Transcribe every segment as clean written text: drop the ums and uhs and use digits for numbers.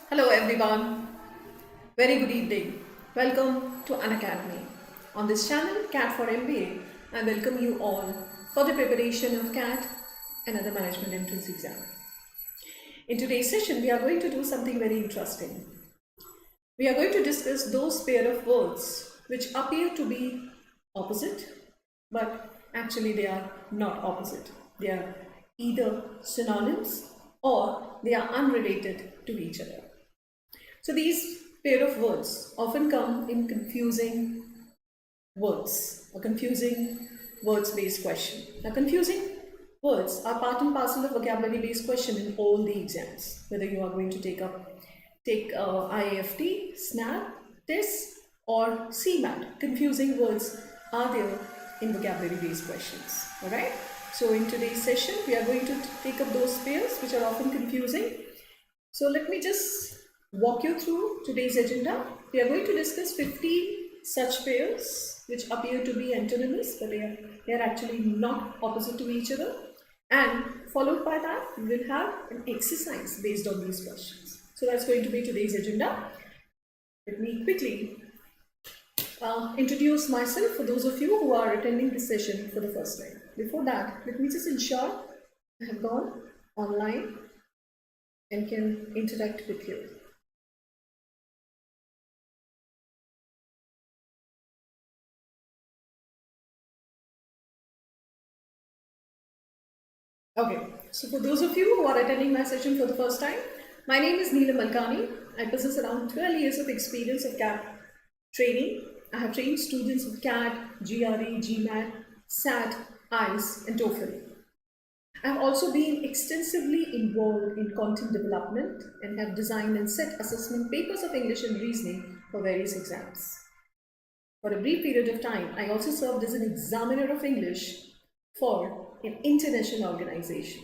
Hello everyone, very good evening. Welcome to Unacademy. On this channel, CAT4MBA, I welcome you all for the preparation of CAT and other management entrance exam. In today's session, we are going to do something very interesting. We are going to discuss those pair of words which appear to be opposite, but actually they are not opposite. They are either synonyms or they are unrelated to each other. So these pair of words often come in confusing words, a confusing words-based question. Now, confusing words are part and parcel of vocabulary-based question in all the exams, whether you are going to take IIFT, SNAP, TIS or CMAT. Confusing words are there in vocabulary-based questions. All right. So in today's session, we are going to take up those pairs which are often confusing. So let me just walk you through today's agenda. We are going to discuss 15 such pairs which appear to be antonymous, but they are actually not opposite to each other. And followed by that, we will have an exercise based on these questions. So that's going to be today's agenda. Let me quickly introduce myself for those of you who are attending this session for the first time. Before that, let me just ensure I have gone online and can interact with you. Okay, so for those of you who are attending my session for the first time, my name is Neelam Malkani. I possess around 12 years of experience of CAT training. I have trained students of CAT, GRE, GMAT, SAT, ICE and TOEFL. I have also been extensively involved in content development and have designed and set assessment papers of English and reasoning for various exams. For a brief period of time, I also served as an examiner of English for an international organization.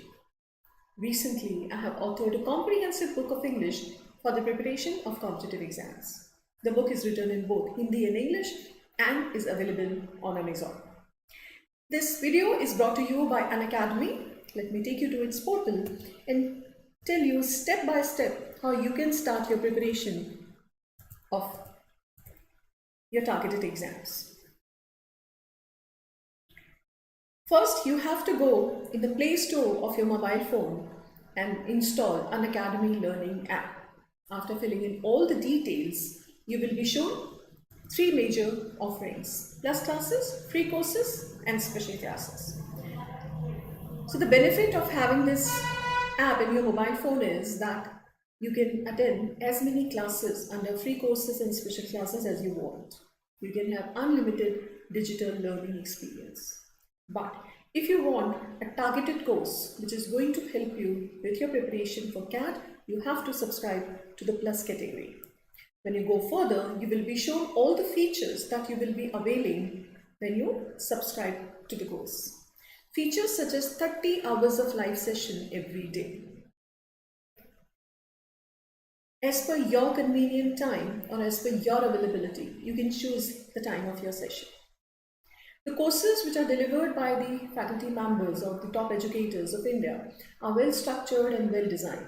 Recently, I have authored a comprehensive book of English for the preparation of competitive exams. The book is written in both Hindi and English and is available on Amazon. This video is brought to you by Unacademy. Let me take you to its portal and tell you step by step how you can start your preparation of your targeted exams. First, you have to go in the Play Store of your mobile phone and install Unacademy Learning app. After filling in all the details, you will be shown 3 major offerings: plus classes, free courses and special classes. So the benefit of having this app in your mobile phone is that you can attend as many classes under free courses and special classes as you want. You can have unlimited digital learning experience. But if you want a targeted course which is going to help you with your preparation for CAT, you have to subscribe to the plus category. When you go further, you will be shown all the features that you will be availing when you subscribe to the course. Features such as 30 hours of live session every day. As per your convenient time or as per your availability, you can choose the time of your session. The courses which are delivered by the faculty members or the top educators of India are well structured and well designed,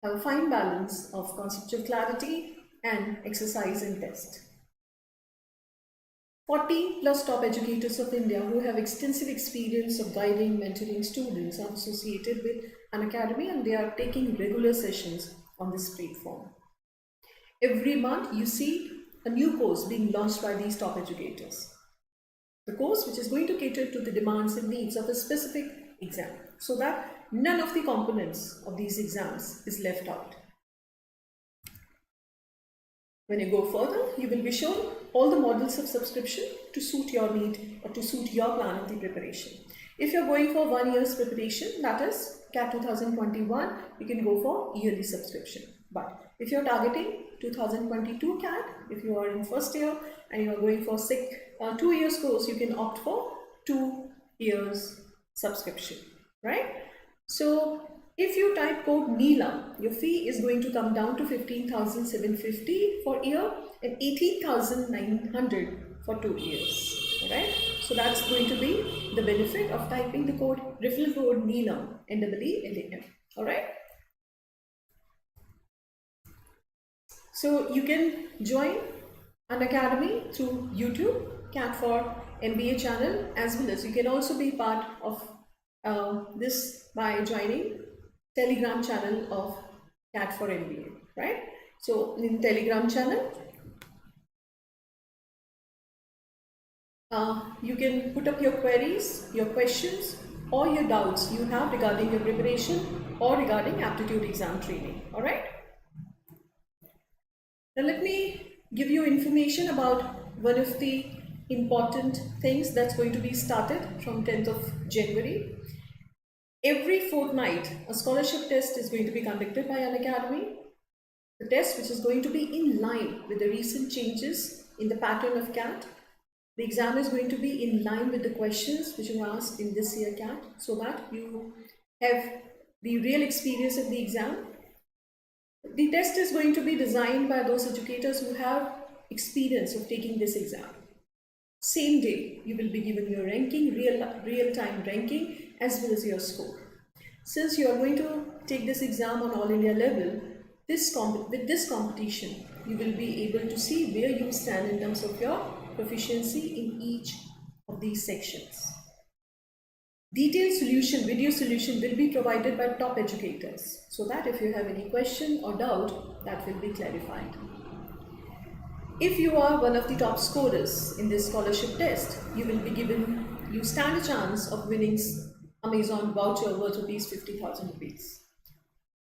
have a fine balance of conceptual clarity and exercise and test. 40 plus top educators of India who have extensive experience of guiding, mentoring students are associated with Unacademy and they are taking regular sessions on this platform. Every month you see a new course being launched by these top educators. The course which is going to cater to the demands and needs of a specific exam so that none of the components of these exams is left out. When you go further, you will be shown all the models of subscription to suit your need or to suit your plan of the preparation. If you're going for 1 year's preparation, that is CAT 2021, you can go for yearly subscription. But if you're targeting 2022 CAT, if you are in first year and you are going for 2 years course, you can opt for 2 years subscription, right? So if you type code Neelam, your fee is going to come down to 15,750 for year and 18,900 for 2 years, right? So that's going to be the benefit of typing the code referral code Neelam, N-E-E-L-A-M, all right? So you can join Unacademy through YouTube, CAT4MBA channel, as well as you can also be part of this by joining Telegram channel of CAT4MBA, right? So in Telegram channel, you can put up your queries, your questions, or your doubts you have regarding your preparation or regarding aptitude exam training, all right? Now let me give you information about one of the important things that's going to be started from 10th of January. Every fortnight, a scholarship test is going to be conducted by Unacademy. The test which is going to be in line with the recent changes in the pattern of CAT. The exam is going to be in line with the questions which were asked in this year CAT, so that you have the real experience of the exam. The test is going to be designed by those educators who have experience of taking this exam. Same day, you will be given your ranking, real-time ranking, as well as your score. Since you are going to take this exam on all India level, with this competition, you will be able to see where you stand in terms of your proficiency in each of these sections. Detailed solution, video solution will be provided by top educators, so that if you have any question or doubt, that will be clarified. If you are one of the top scorers in this scholarship test, you stand a chance of winning Amazon voucher worth rupees 50,000 rupees.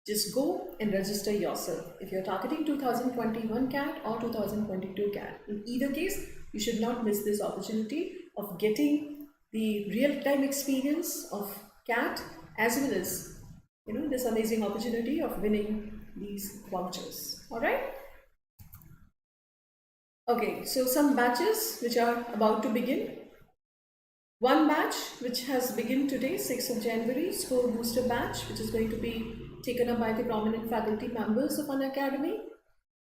Just go and register yourself. If you're targeting 2021 CAT or 2022 CAT, in either case, you should not miss this opportunity of getting the real-time experience of CAT, as well as this amazing opportunity of winning these vouchers. All right. Okay, so some batches which are about to begin. One batch which has begun today, 6th of January, score booster batch, which is going to be taken up by the prominent faculty members of Unacademy.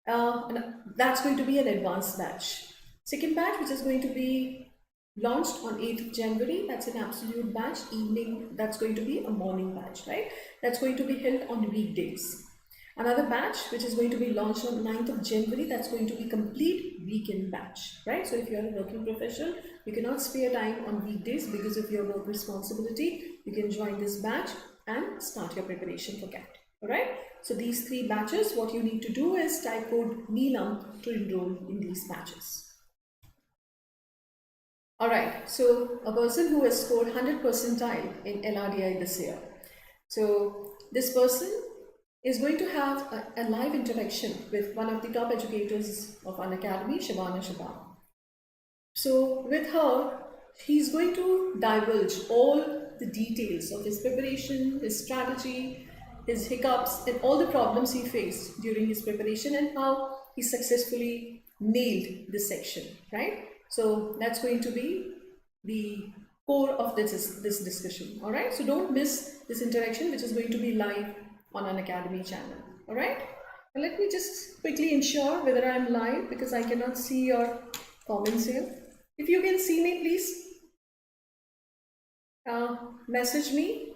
And that's going to be an advanced batch. Second batch, which is going to be launched on 8th of January, that's an absolute batch, evening, that's going to be a morning batch, right? That's going to be held on weekdays. Another batch which is going to be launched on 9th of January, that's going to be complete weekend batch, right? So if you are a working professional, you cannot spare time on weekdays because of your work responsibility, you can join this batch and start your preparation for CAT, all right? So these three batches, what you need to do is type code Neelam to enroll in these batches. All right, so a person who has scored 100 percentile in LRDI this year. So this person is going to have a live interaction with one of the top educators of Unacademy, Shabana. So with her, he's going to divulge all the details of his preparation, his strategy, his hiccups, and all the problems he faced during his preparation and how he successfully nailed this section, right? So that's going to be the core of this discussion, all right? So don't miss this interaction, which is going to be live on Unacademy channel, all right? Now let me just quickly ensure whether I'm live because I cannot see your comments here. If you can see me, please message me.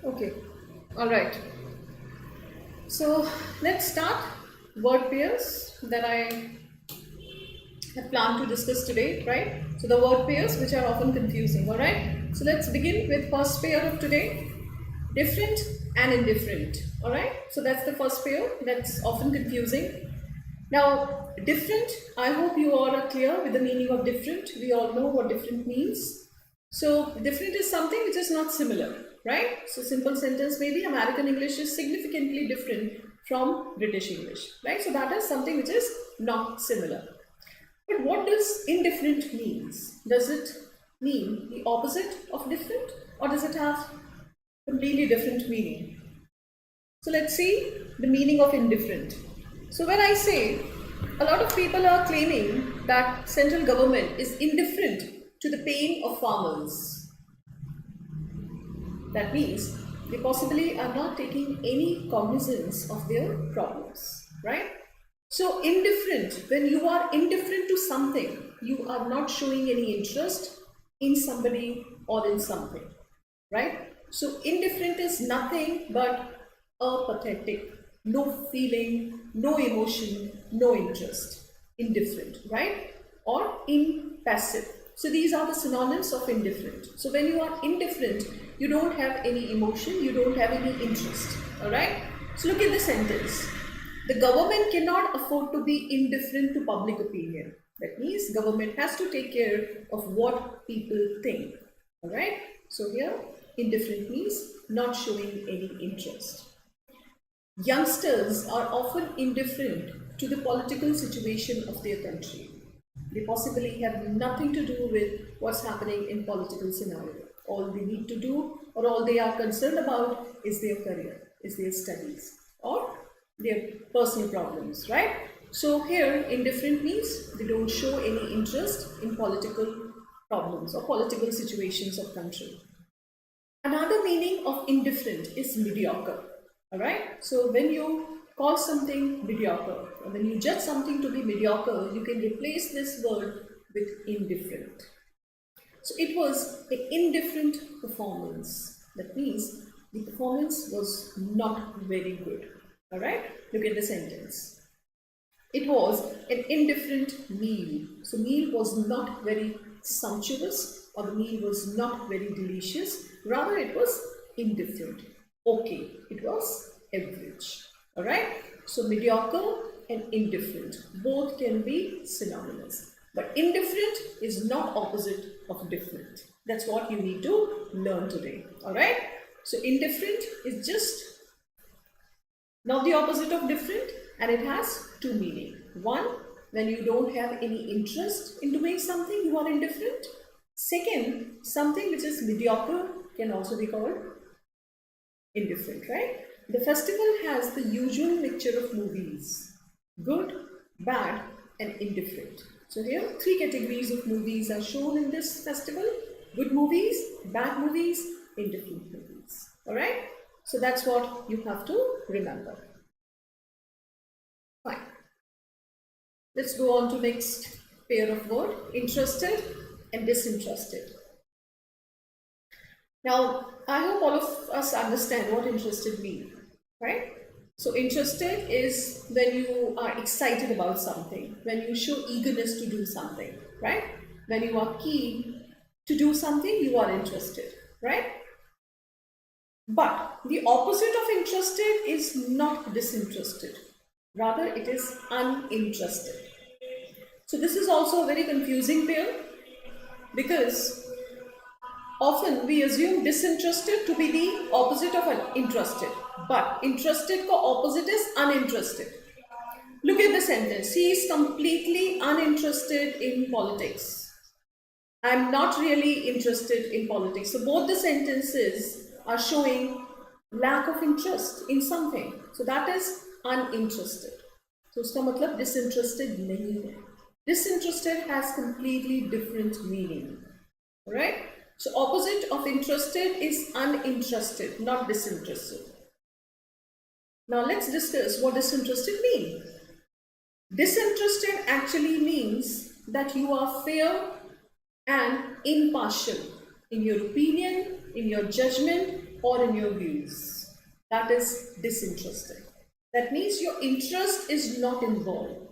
Okay, all right. So let's start word pairs that I have planned to discuss today, right? So the word pairs which are often confusing, all right? So let's begin with first pair of today, different and indifferent, all right? So that's the first pair that's often confusing. Now, different, I hope you all are clear with the meaning of different. We all know what different means. So, different is something which is not similar, right? So, simple sentence maybe American English is significantly different from British English, right? So, that is something which is not similar. But what does indifferent means? Does it mean the opposite of different, or does it have completely different meaning? So let's see the meaning of indifferent. So when I say a lot of people are claiming that central government is indifferent to the pain of farmers. That means they possibly are not taking any cognizance of their problems, right? So indifferent, when you are indifferent to something, you are not showing any interest in somebody or in something, right? So indifferent is nothing but apathetic, no feeling, no emotion, no interest, indifferent, right? Or impassive. So these are the synonyms of indifferent. So when you are indifferent, you don't have any emotion, you don't have any interest, all right? So look at the sentence. The government cannot afford to be indifferent to public opinion. That means government has to take care of what people think, all right? So here, indifferent means not showing any interest. Youngsters are often indifferent to the political situation of their country. They possibly have nothing to do with what's happening in political scenario. All they need to do or all they are concerned about is their career, is their studies or their personal problems, right? So here indifferent means they don't show any interest in political problems or political situations of country. Another meaning of indifferent is mediocre. Alright? So when you call something mediocre, or when you judge something to be mediocre, you can replace this word with indifferent. So it was an indifferent performance. That means the performance was not very good. Alright? Look at the sentence. It was an indifferent meal. So meal was not very sumptuous or the meal was not very delicious. Rather it was indifferent. Okay, it was average. Alright? So mediocre and indifferent both can be synonymous. But indifferent is not opposite of different. That's what you need to learn today. Alright? So indifferent is just not the opposite of different, and it has two meanings. One, when you don't have any interest in doing something, you are indifferent. Second, something which is mediocre can also be called indifferent, right? The festival has the usual mixture of movies: good, bad, and indifferent. So here, three categories of movies are shown in this festival: good movies, bad movies, indifferent movies. All right? So that's what you have to remember. Fine. Let's go on to next pair of word, interested and disinterested. Now, I hope all of us understand what interested means, right? So interested is when you are excited about something, when you show eagerness to do something, right? When you are keen to do something, you are interested, right? But the opposite of interested is not disinterested. Rather, it is uninterested. So this is also a very confusing pair because often we assume disinterested to be the opposite of interested. But interested ka opposite is uninterested. Look at the sentence. He is completely uninterested in politics. I am not really interested in politics. So both the sentences are showing lack of interest in something. So that is uninterested. So उसका मतलब disinterested नहीं है. Disinterested has completely different meaning. Alright? So opposite of interested is uninterested, not disinterested. Now let's discuss what disinterested means. Disinterested actually means that you are fair and impartial in your opinion, in your judgment, or in your views. That is disinterested. That means your interest is not involved.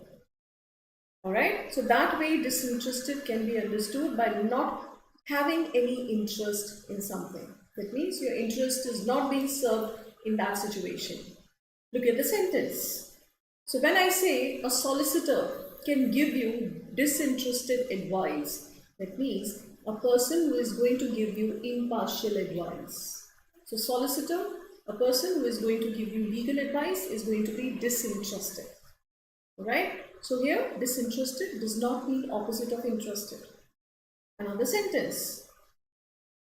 Alright, so that way disinterested can be understood by not having any interest in something. That means your interest is not being served in that situation. Look at the sentence. So when I say a solicitor can give you disinterested advice, that means a person who is going to give you impartial advice. So solicitor, a person who is going to give you legal advice, is going to be disinterested. Alright, so here disinterested does not mean opposite of interested. Another sentence.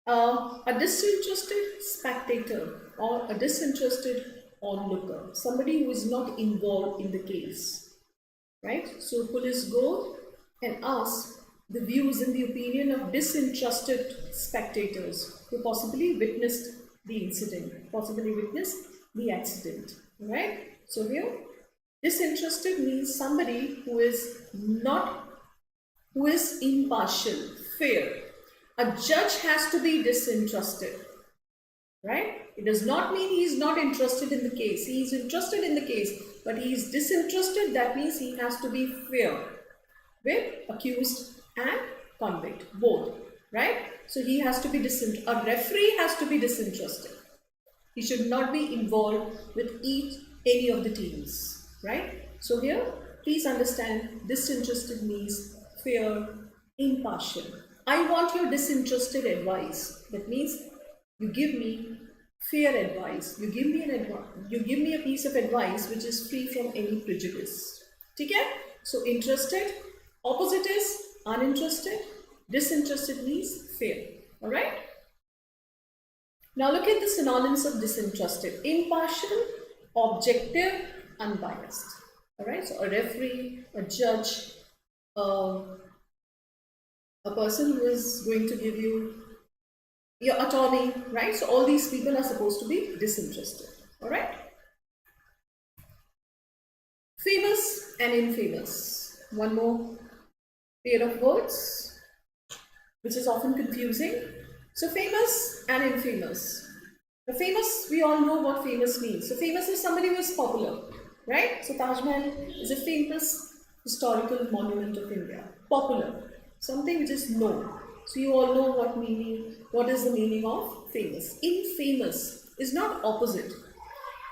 A disinterested spectator or a disinterested onlooker, somebody who is not involved in the case, right? So police go and ask the views and the opinion of disinterested spectators who possibly witnessed the incident, possibly witnessed the accident, right? So here disinterested means somebody who is impartial, fair. A judge has to be disinterested, right? It does not mean he is not interested in the case. He is interested in the case, but he is disinterested. That means he has to be fair with accused and convict, both, right? So he has to be disinterested. A referee has to be disinterested. He should not be involved with any of the teams, right? So here, please understand, disinterested means fair, impartial. I want your disinterested advice. That means you give me fair advice. You give me a piece of advice which is free from any prejudice. Okay? So interested, opposite is uninterested. Disinterested means fair. Alright? Now look at the synonyms of disinterested. Impartial, objective, unbiased. Alright? So a referee, a judge, a person who is going to give you your attorney, right? So all these people are supposed to be disinterested, all right? Famous and infamous. One more pair of words, which is often confusing. So famous and infamous. The famous, we all know what famous means. So famous is somebody who is popular, right? So Taj Mahal is a famous historical monument of India. Popular, something which is known. So you all know what is the meaning of famous. Infamous is not opposite.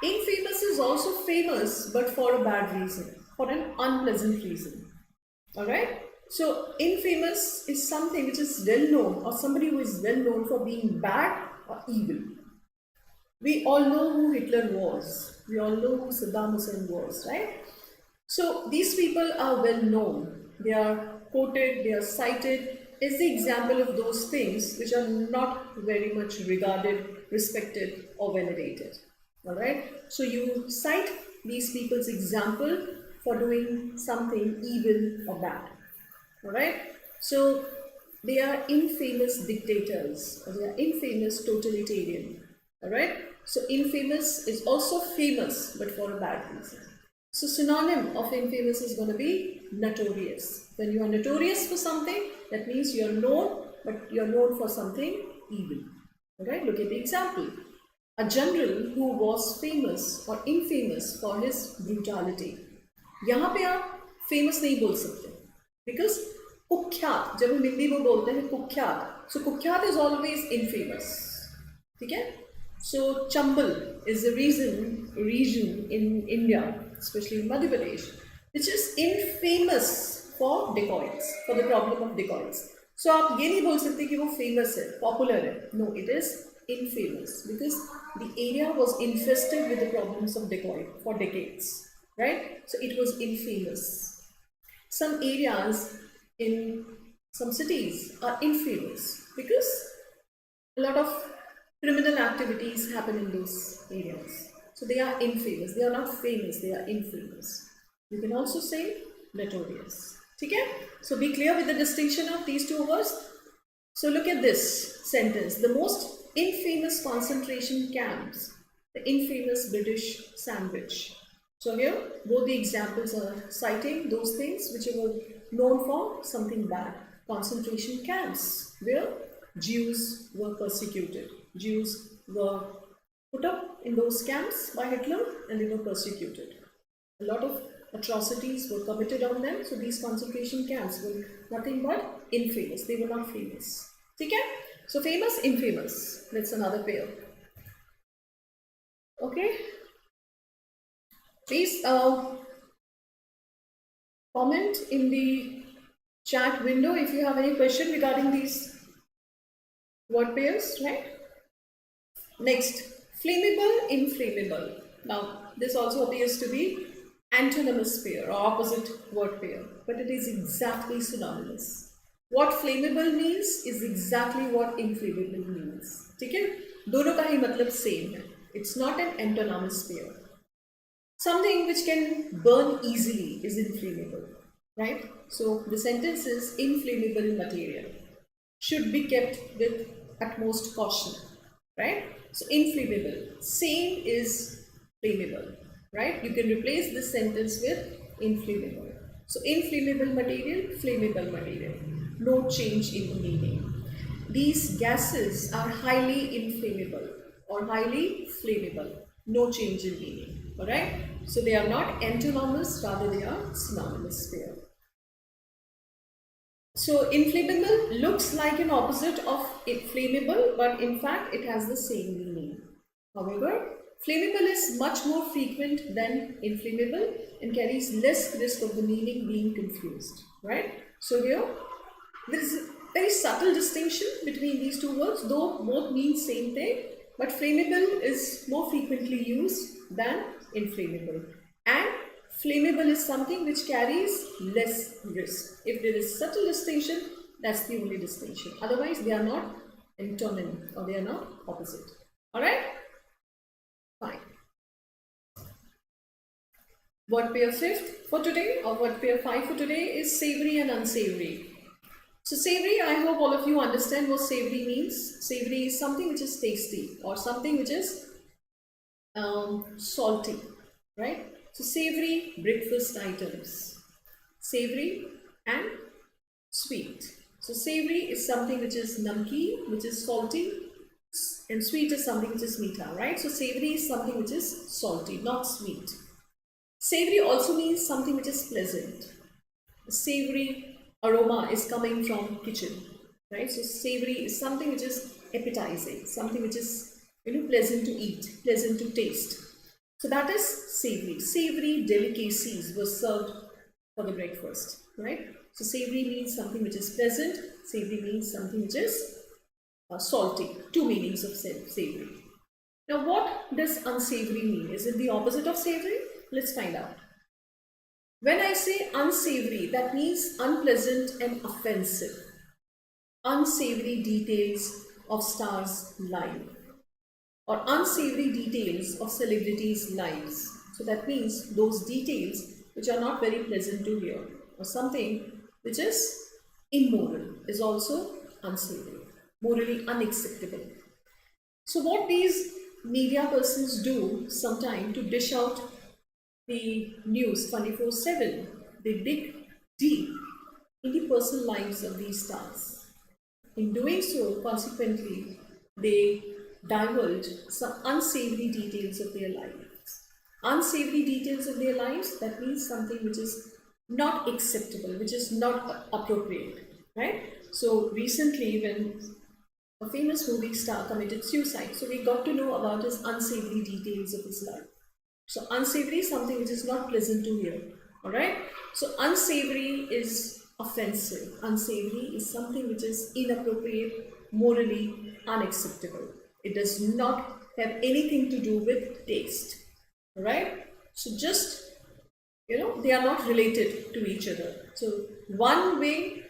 Infamous is also famous, but for a bad reason, for an unpleasant reason. Alright? So infamous is something which is well known, or somebody who is well known for being bad or evil. We all know who Hitler was. We all know who Saddam Hussein was, right? So these people are well known. They are quoted, they are cited as the example of those things which are not very much regarded, respected or venerated. Alright? So you cite these people's example for doing something evil or bad. Alright? So they are infamous dictators, or they are infamous totalitarian. Alright? So infamous is also famous, but for a bad reason. So synonym of infamous is going to be notorious. When you are notorious for something, that means you are known, but you are known for something evil. Alright, look at the example. A general who was famous or infamous for his brutality. यहाँ पे आप famous नहीं बोल सकते, because कुख्यात, जब हम हिंदी में बोलते हैं कुख्यात, so कुख्यात is always infamous. ठीक है? So Chambal is a region in India, especially in Madhya Pradesh, which is infamous for dacoits, for the problem of dacoits. So आप ये नहीं बोल सकते कि वो famous है, popular है. No, it is infamous because the area was infested with the problems of dacoit for decades, right? So it was infamous. Some areas in some cities are infamous because a lot of criminal activities happen in those areas. So they are infamous. They are not famous, they are infamous. You can also say notorious. Okay? So be clear with the distinction of these two words. So look at this sentence. The most infamous concentration camps, the infamous British sandwich. So here, both the examples are citing those things which were known for something bad. Concentration camps, where Jews were persecuted. Jews were put up in those camps by Hitler and they were persecuted. A lot of atrocities were committed on them, so these concentration camps were nothing but infamous. They were not famous. Okay? So famous, infamous. That's another pair. Okay? Please comment in the chat window if you have any question regarding these word pairs, right? Next, flammable, inflammable. Now, this also appears to be antonymous pair or opposite word pair, but it is exactly synonymous. What flammable means is exactly what inflammable means. ठीक है? दोनों का ही मतलब same है. It's not an antonymous pair. Something which can burn easily is inflammable, right? So the sentence is inflammable material should be kept with utmost caution, right? So inflammable, same is flammable, right? You can replace this sentence with inflammable. So inflammable material, flammable material, no change in meaning. These gases are highly inflammable or highly flammable, no change in meaning. Alright, so they are not antonymous, rather they are synonymous pair. So inflammable looks like an opposite of flammable, but in fact it has the same meaning. However, flammable is much more frequent than inflammable and carries less risk of the meaning being confused. Right? So here there is a very subtle distinction between these two words, though both mean same thing, but flammable is more frequently used than inflammable, and flammable is something which carries less risk. If there is subtle distinction, that's the only distinction. Otherwise, they are not antonym or they are not opposite. Alright? Fine. Word pair 5th for today, or word pair 5 for today, is savoury and unsavoury. So savoury, I hope all of you understand what savoury means. Savoury is something which is tasty or something which is salty, right? So savoury breakfast items, savoury and sweet. So savoury is something which is namkeen, which is salty, and sweet is something which is meetha, right? So savoury is something which is salty, not sweet. Savoury also means something which is pleasant. Savoury aroma is coming from kitchen, right? So savoury is something which is appetizing, something which is pleasant to eat, pleasant to taste. So that is savoury. Savoury delicacies were served for the breakfast, right? So savoury means something which is pleasant. Savoury means something which is salty. Two meanings of savoury. Now, what does unsavoury mean? Is it the opposite of savoury? Let's find out. When I say unsavoury, that means unpleasant and offensive. Unsavoury details of stars' life, or unsavoury details of celebrities' lives. So that means those details which are not very pleasant to hear, or something which is immoral is also unsavoury, morally unacceptable. So what these media persons do sometimes to dish out the news 24/7, they dig deep in the personal lives of these stars. In doing so, consequently, they divulge some unsavory details of their lives. Unsavory details of their lives, that means something which is not acceptable, which is not appropriate, right? So recently, when a famous movie star committed suicide, so we got to know about his unsavory details of his life. So unsavory is something which is not pleasant to hear, alright? So unsavory is offensive. Unsavory is something which is inappropriate, morally unacceptable. It does not have anything to do with taste, alright? So just, they are not related to each other. So one way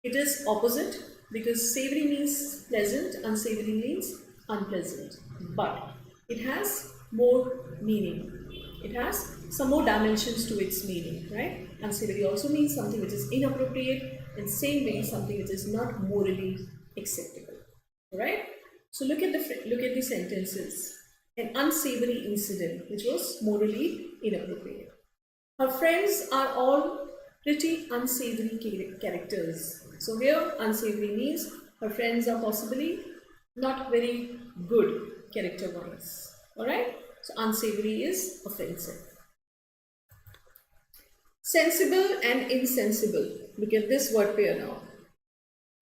it is opposite, because savory means pleasant, unsavory means unpleasant. But it has more meaning. It has some more dimensions to its meaning, right? Unsavory also means something which is inappropriate, and same way something which is not morally acceptable. Right? So look at the sentences. An unsavory incident which was morally inappropriate. Her friends are all pretty unsavory characters. So here unsavory means her friends are possibly not very good character-wise. Alright? So unsavory is offensive. Sensible and insensible. Look at this word pair now.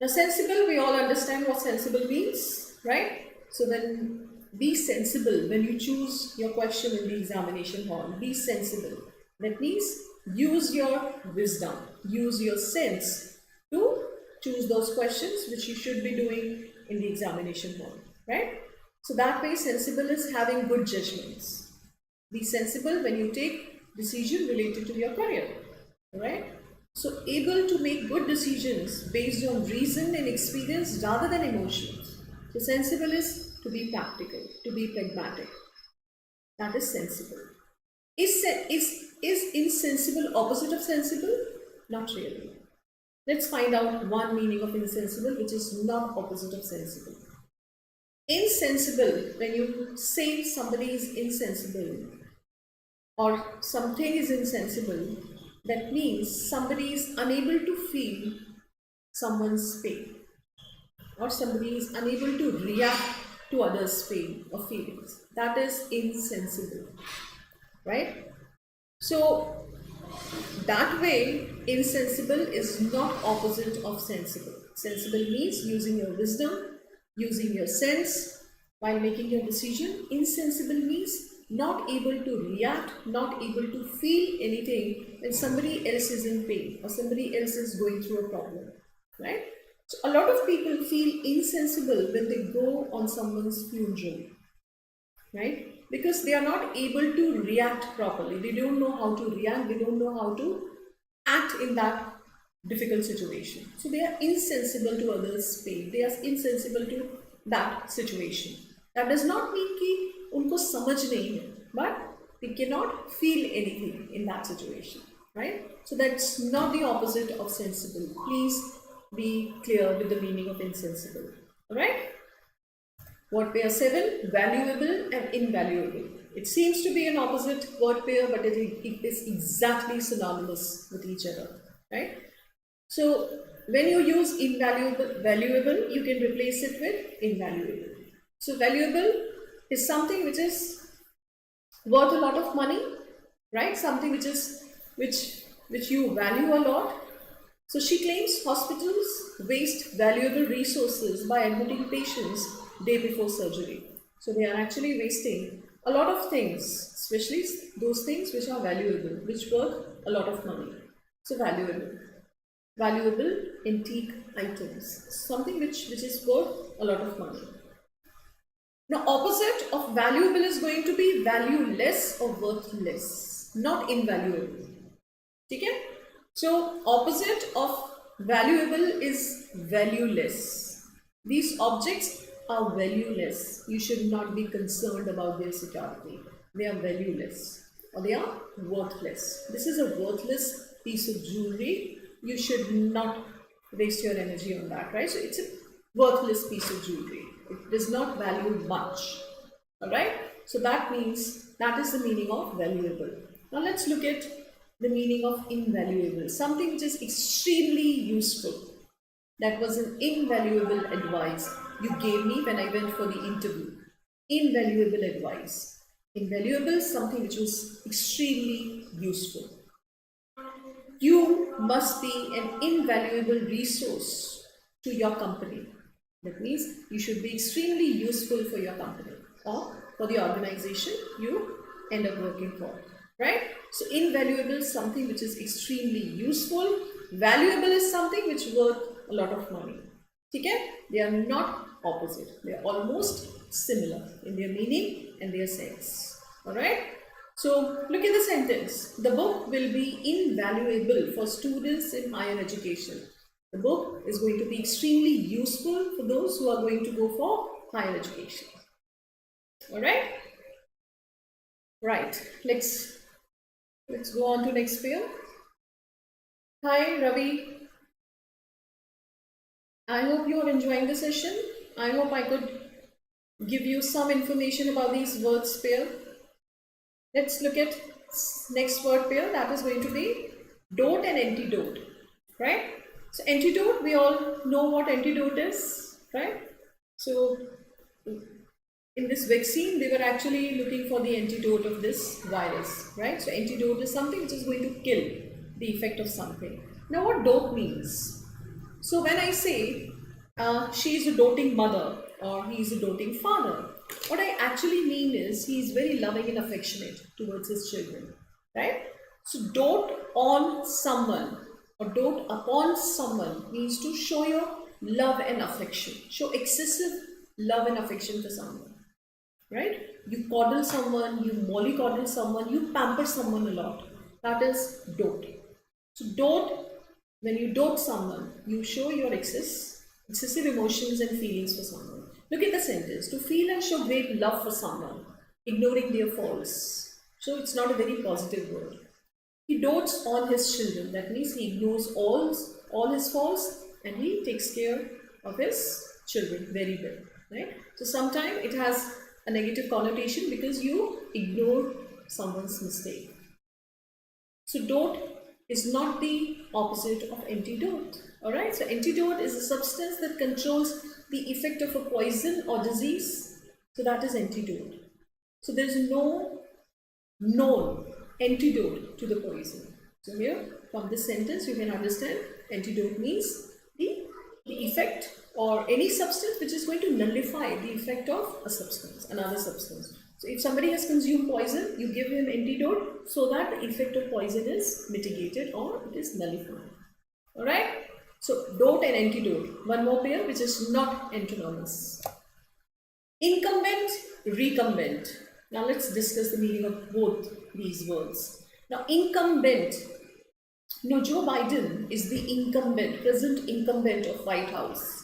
Now sensible, we all understand what sensible means, right? So then be sensible when you choose your question in the examination hall. Be sensible. That means use your wisdom, use your sense to choose those questions which you should be doing in the examination hall, right? So that way sensible is having good judgments. Be sensible when you take decision related to your career, right? So able to make good decisions based on reason and experience rather than emotions. So sensible is to be practical, to be pragmatic. That is sensible. Is insensible opposite of sensible? Not really. Let's find out one meaning of insensible which is not opposite of sensible. Insensible, when you say somebody is insensible or something is insensible, that means somebody is unable to feel someone's pain or somebody is unable to react to others' pain or feelings. That is insensible, right? So that way insensible is not opposite of sensible. Sensible means using your wisdom, using your sense while making your decision. Insensible means not able to react, not able to feel anything when somebody else is in pain or somebody else is going through a problem, right? So a lot of people feel insensible when they go on someone's funeral, right? Because they are not able to react properly. They don't know how to react. They don't know how to act in that difficult situation. So they are insensible to others' pain. They are insensible to that situation. That does not mean कि उनको समझ नहीं है, but they cannot feel anything in that situation, right? So that's not the opposite of sensible. Please be clear with the meaning of insensible. All right? Word pair 7, valuable and invaluable. It seems to be an opposite word pair, but it is exactly synonymous with each other, right? So when you use invaluable, valuable, you can replace it with invaluable. So valuable is something which is worth a lot of money, right? Something which you value a lot. So she claims hospitals waste valuable resources by admitting patients day before surgery. So they are actually wasting a lot of things, especially those things which are valuable, which worth a lot of money. So valuable. Valuable antique items, something which is worth a lot of money. Now opposite of valuable is going to be valueless or worthless, not invaluable. Okay? So opposite of valuable is valueless. These objects are valueless. You should not be concerned about their security. They are valueless or they are worthless. This is a worthless piece of jewelry. You should not waste your energy on that, right? So it's a worthless piece of jewelry. It does not value much. Alright? So that means that is the meaning of valuable. Now let's look at the meaning of invaluable. Something which is extremely useful. That was an invaluable advice you gave me when I went for the interview. Invaluable advice. Invaluable is something which was extremely useful. You must be an invaluable resource to your company. That means you should be extremely useful for your company or for the organization you end up working for, right? So invaluable is something which is extremely useful. Valuable is something which is worth a lot of money. Okay? They are not opposite. They are almost similar in their meaning and their sense. Alright? So look at the sentence. The book will be invaluable for students in higher education. The book is going to be extremely useful for those who are going to go for higher education. Alright? Right. Let's go on to next pair. Hi Ravi. I hope you are enjoying the session. I hope I could give you some information about these words pair. Let's look at next word pair. That is going to be dote and antidote, right? So antidote, we all know what antidote is, right? So in in this vaccine, they were actually looking for the antidote of this virus, right? So antidote is something which is going to kill the effect of something. Now what dote means? So when I say she is a doting mother or he is a doting father, what I actually mean is he is very loving and affectionate towards his children, right? So dote on someone or dote upon someone means to show your love and affection, show excessive love and affection for someone, right? You coddle someone, you mollycoddle someone, you pamper someone a lot. That is dote. So dote, when you dote someone, you show your excessive emotions and feelings for someone. Look at the sentence. To feel and show great love for someone, ignoring their faults. So it's not a very positive word. He dotes on his children. That means he ignores all his faults and he takes care of his children very well. Right? So sometimes it has a negative connotation because you ignore someone's mistake. So dote is not the opposite of antidote. Alright, so antidote is a substance that controls the effect of a poison or disease. So that is antidote. So there is no known antidote to the poison. So here from this sentence you can understand antidote means the effect or any substance which is going to nullify the effect of a substance, another substance. So if somebody has consumed poison, you give him antidote so that the effect of poison is mitigated or it is nullified. Alright? So dote and antidote. One more pair which is not antonymous. Incumbent, recumbent. Now let's discuss the meaning of both these words. Now incumbent. Joe Biden is the incumbent, present incumbent of White House.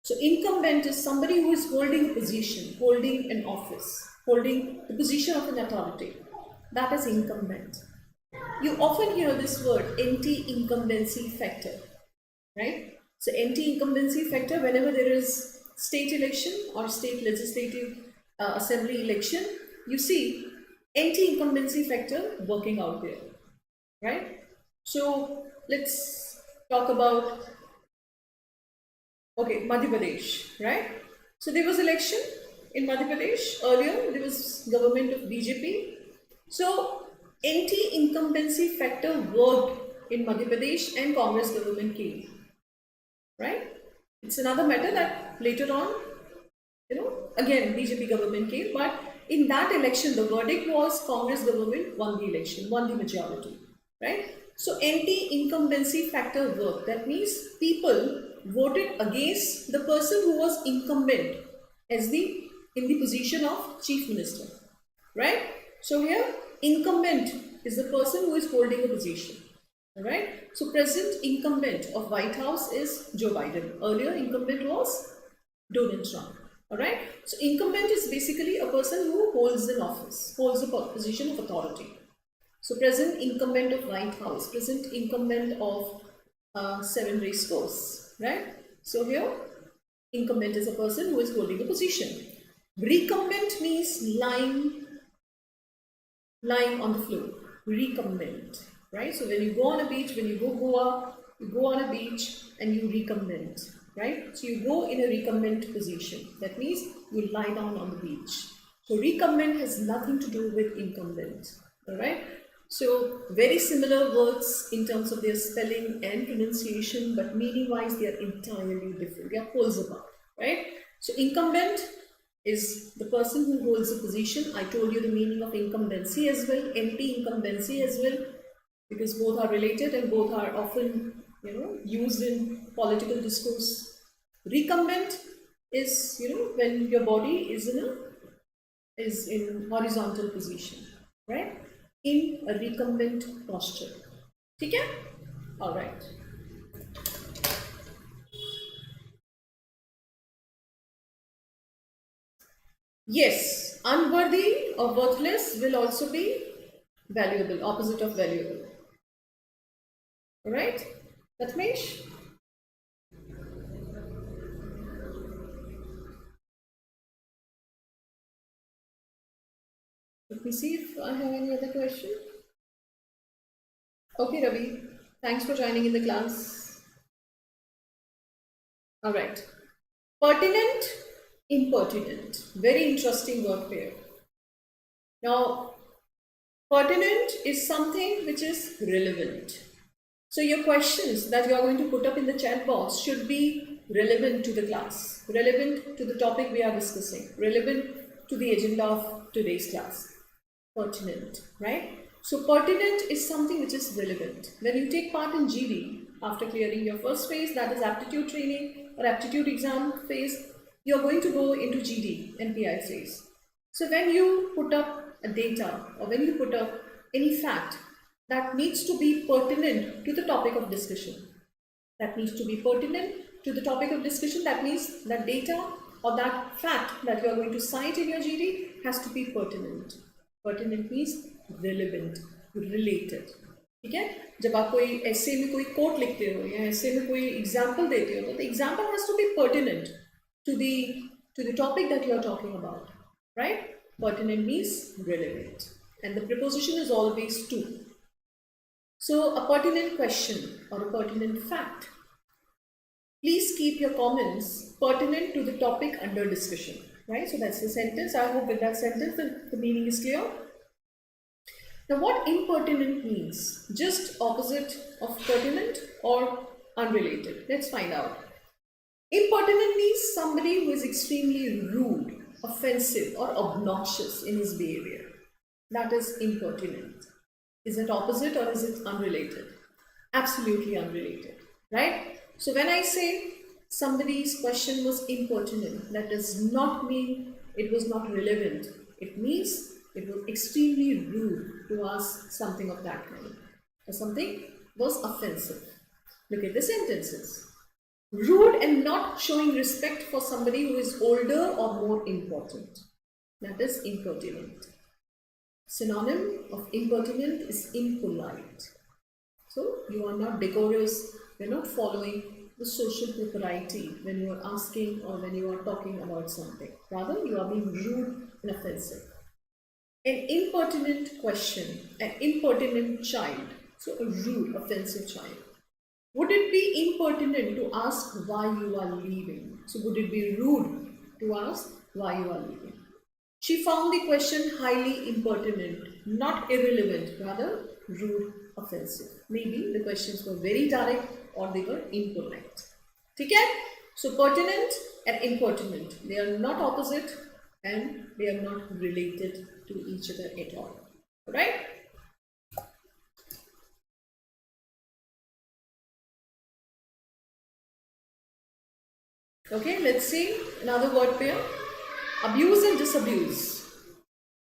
So incumbent is somebody who is holding a position, holding an office, holding the position of an authority. That is incumbent. You often hear this word anti-incumbency factor, right? So anti-incumbency factor, whenever there is state election or state legislative assembly election, you see anti-incumbency factor working out there, right? So let's talk about Madhya Pradesh, right? So there was election in Madhya Pradesh earlier. There was government of BJP. So anti-incumbency factor worked in Madhya Pradesh and Congress government came, right? It's another matter that later on, again BJP government came, but in that election the verdict was Congress government won the election, won the majority, right? So anti-incumbency factor worked. That means people voted against the person who was incumbent as in the position of chief minister, right? So here incumbent is the person who is holding a position, all right? So present incumbent of White House is Joe Biden. Earlier incumbent was Donald Trump, all right? So incumbent is basically a person who holds an office, holds a position of authority. So present incumbent of White House, present incumbent of 7 race course, right? So here incumbent is a person who is holding a position. Recumbent means lying on the floor. Recumbent, right? So when you go on a beach, when you go Goa, you go on a beach and you recumbent, right? So you go in a recumbent position. That means you lie down on the beach. So recumbent has nothing to do with incumbent, all right? So very similar words in terms of their spelling and pronunciation, but meaning wise they are entirely different. They are poles apart, right? So incumbent is the person who holds a position. I told you the meaning of incumbency as well, anti-incumbency as well, because both are related and both are often used in political discourse. Recumbent is when your body is in horizontal position, right? In a recumbent posture. Okay? All right. Yes, unworthy or worthless will also be valuable, opposite of valuable. All right? Ratmesh? Let me see if I have any other question. Okay, Ravi. Thanks for joining in the class. All right. Pertinent Impertinent. Very interesting word pair. Now, pertinent is something which is relevant. So your questions that you are going to put up in the chat box should be relevant to the class, relevant to the topic we are discussing, relevant to the agenda of today's class. Pertinent, right? So pertinent is something which is relevant. When you take part in GD, after clearing your first phase, that is aptitude training or aptitude exam phase, you are going to go into GD and PI phase. So when you put up a data or when you put up any fact that needs to be pertinent to the topic of discussion, that needs to be pertinent to the topic of discussion, that means that data or that fact that you are going to cite in your GD has to be pertinent. Pertinent means relevant, related. ठीक है? जब आप कोई ऐसे में कोई coat लिखते हो या ऐसे में कोई एग्जाम्पल देते हो तो the example has to be pertinent to the topic that you are talking about, right? Pertinent means relevant, and the preposition is always to. So a pertinent question or a pertinent fact. Please keep your comments pertinent to the topic under discussion, right? So that's the sentence. I hope with that sentence the meaning is clear. Now what impertinent means? Just opposite of pertinent or unrelated? Let's find out. Impertinent means somebody who is extremely rude, offensive or obnoxious in his behavior. That is impertinent. Is it opposite or is it unrelated? Absolutely unrelated, right? So when I say somebody's question was impertinent, that does not mean it was not relevant. It means it was extremely rude to ask something of that kind, or something was offensive. Look at the sentences. Rude and not showing respect for somebody who is older or more important. That is impertinent. Synonym of impertinent is impolite. So you are not decorous, you are not following the social propriety when you are asking or when you are talking about something. Rather, you are being rude and offensive. An impertinent question, an impertinent child, so a rude, offensive child. Would it be impertinent to ask why you are leaving? So would it be rude to ask why you are leaving? She found the question highly impertinent, not irrelevant, rather rude, offensive. Maybe the questions were very direct or they were impolite. Okay? So pertinent and impertinent, they are not opposite and they are not related to each other at all. Right? Okay, let's see another word pair. Abuse and disabuse.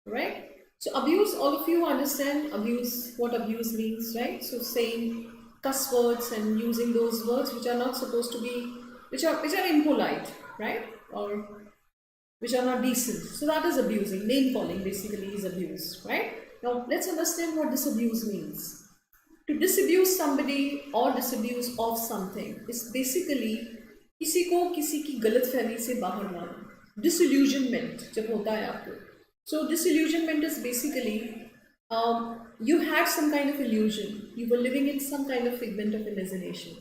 Right? So abuse, all of you understand abuse, what abuse means, right? So saying cuss words and using those words which are not supposed to be, which are impolite, right? Or which are not decent. So that is abusing. Name calling basically is abuse, right? Now let's understand what disabuse means. To disabuse somebody or disabuse of something is basically किसी को किसी की गलतफहमी से बाहर लाना. Disillusionment जब होता है आपको. So disillusionment is basically you had some kind of illusion. You were living in some kind of figment of imagination.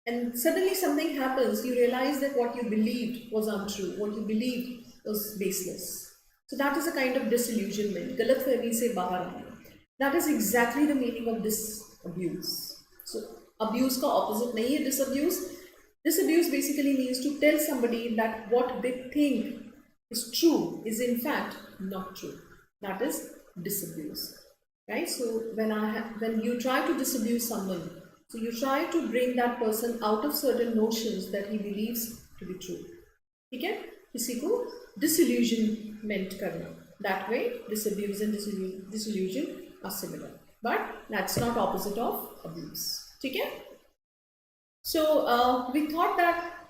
And suddenly something happens, you realize that what you believed was untrue, what you believed was baseless. So that is a kind of disillusionment. गलतफहमी से बाहर आना. That is exactly the meaning of disabuse. So abuse का opposite नहीं है disabuse. Disabuse basically means to tell somebody that what they think is true is in fact not true. That is disabuse, right? So when you try to disabuse someone, so you try to bring that person out of certain notions that he believes to be true. ठीक है? किसी को disillusionment करना. That way, disabuse and disillusion are similar, but that's not opposite of abuse. ठीक है? So we thought that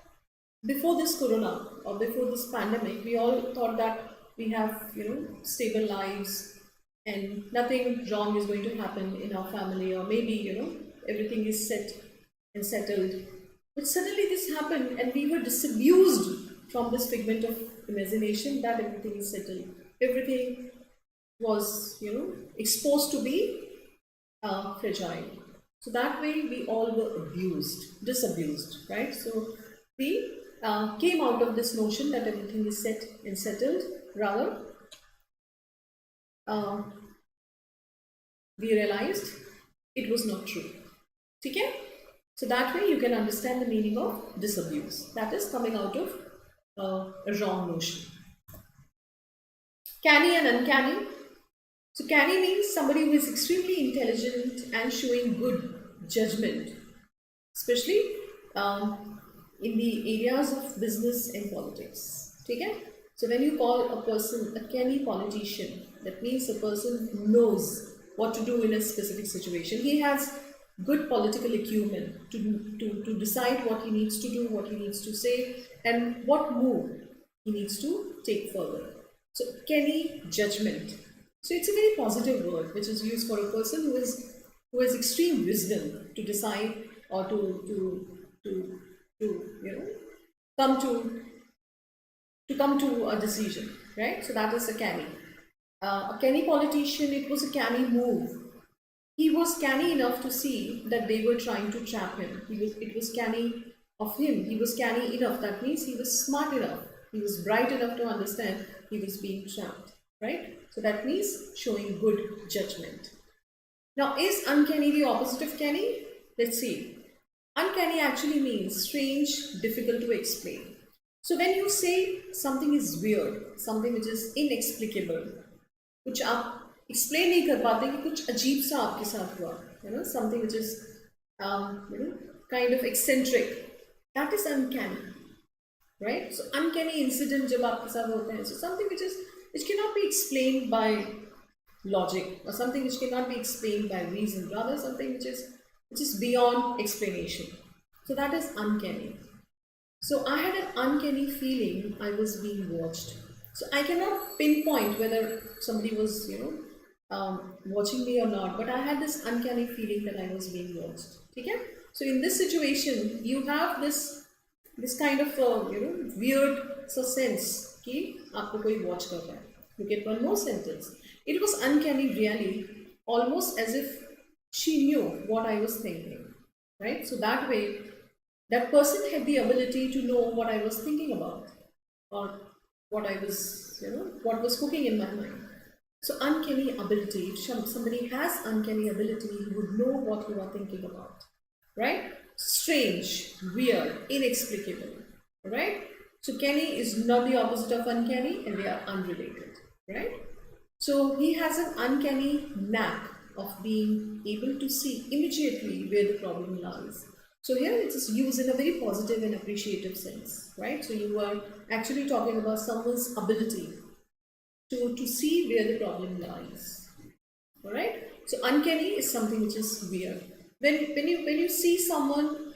before this corona or before this pandemic, we all thought that we have, stable lives and nothing wrong is going to happen in our family, or maybe, everything is set and settled. But suddenly this happened and we were disabused from this figment of imagination that everything is settled. Everything was, exposed to be fragile. So that way we all were disabused, right? So we came out of this notion that everything is set and settled. Rather, we realized it was not true. Okay? So that way you can understand the meaning of disabuse. That is coming out of a wrong notion. Canny and uncanny. So canny means somebody who is extremely intelligent and showing good judgment, especially in the areas of business and politics. Okay? So when you call a person a canny politician, that means a person who knows what to do in a specific situation. He has good political acumen to decide what he needs to do, what he needs to say, and what move he needs to take further. So canny judgment. So it's a very positive word which is used for a person who has extreme wisdom to decide or to come to a decision, right? So that is a canny. A canny politician, it was a canny move. He was canny enough to see that they were trying to trap him. It was canny of him. He was canny enough. That means he was smart enough. He was bright enough to understand he was being trapped, right? So that means showing good judgment. Now, is uncanny the opposite of canny? Let's see. Uncanny actually means strange, difficult to explain. So when you say something is weird, something which is inexplicable, कुछ आप explain नहीं कर पाते कि कुछ अजीब सा आपके साथ हुआ, something which is kind of eccentric, that is uncanny, right? So uncanny incident जब आपके साथ होते हैं, so something which cannot be explained by logic or something which cannot be explained by reason, rather something which is beyond explanation. So that is uncanny. So I had an uncanny feeling I was being watched. So I cannot pinpoint whether somebody was, watching me or not, but I had this uncanny feeling that I was being watched. Okay? So in this situation, you have this kind of weird sense कि आपको कोई watch कर रहा है. You get one more sentence. It was uncanny, really, almost as if she knew what I was thinking, right? So that way, that person had the ability to know what I was thinking about, or what I was, what was cooking in my mind. So uncanny ability, if somebody has uncanny ability, he would know what you are thinking about, right? Strange, weird, inexplicable, right? So canny is not the opposite of uncanny, and they are unrelated, right? So he has an uncanny knack of being able to see immediately where the problem lies. So here it is used in a very positive and appreciative sense, right? So you are actually talking about someone's ability to see where the problem lies. All right? So uncanny is something which is weird. When you see someone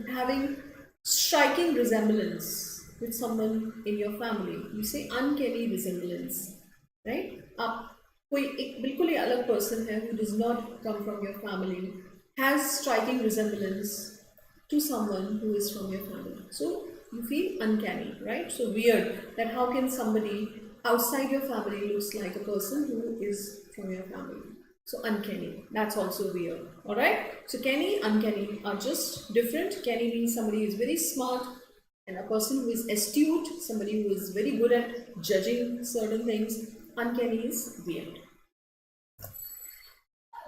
having striking resemblance with someone in your family, you say uncanny resemblance, right? कोई एक बिल्कुल ही अलग person है who does not come from your family has striking resemblance to someone who is from your family. So you feel uncanny, right? So weird that how can somebody outside your family looks like a person who is from your family. So uncanny, that's also weird. Alright? So canny, uncanny are just different. Canny means somebody who is very smart, and a person who is astute, somebody who is very good at judging certain things. Uncanny is weird.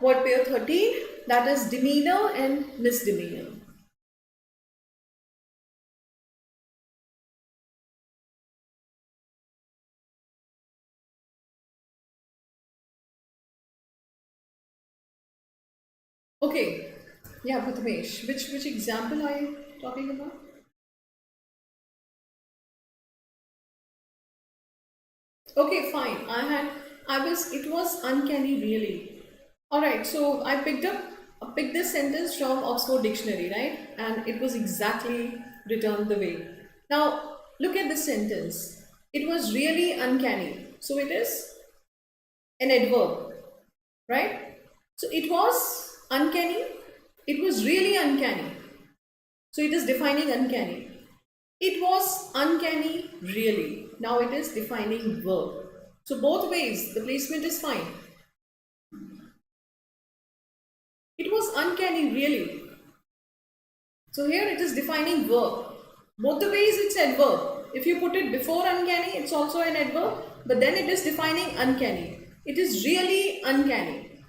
Word pair 13, that is demeanor and misdemeanor. Okay, yeah, Prathamesh, which example are you talking about? Okay, fine. It was uncanny, really. Alright, so I picked this sentence from Oxford Dictionary, right? And it was exactly returned the way. Now, look at this sentence. It was really uncanny. So it is an adverb, right? So it was uncanny. It was really uncanny. So it is defining uncanny. It was uncanny, really. Now it is defining verb. So both ways, the placement is fine. It was uncanny, really. So here it is defining verb. Both the ways it's adverb. If you put it before uncanny, it's also an adverb, but then it is defining uncanny. It is really uncanny.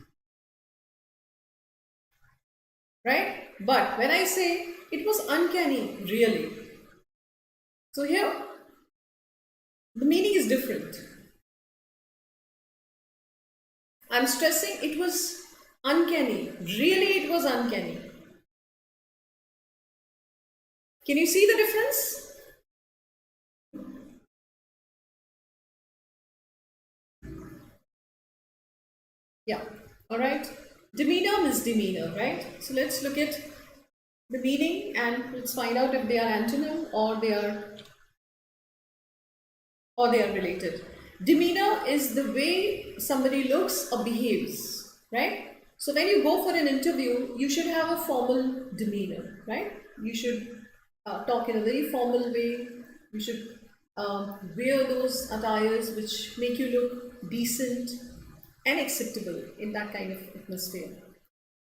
Right? But when I say it was uncanny, really. So here, the meaning is different. I'm stressing it was uncanny. Really, it was uncanny. Can you see the difference? Yeah. All right. Demeanor, misdemeanor, right? So let's look at the meaning and let's find out if they are antonym or they are related. Demeanor is the way somebody looks or behaves, right? So when you go for an interview, you should have a formal demeanor, right? You should talk in a very formal way. You should wear those attires which make you look decent and acceptable in that kind of atmosphere.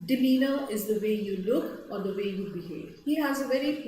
Demeanor is the way you look or the way you behave. He has a very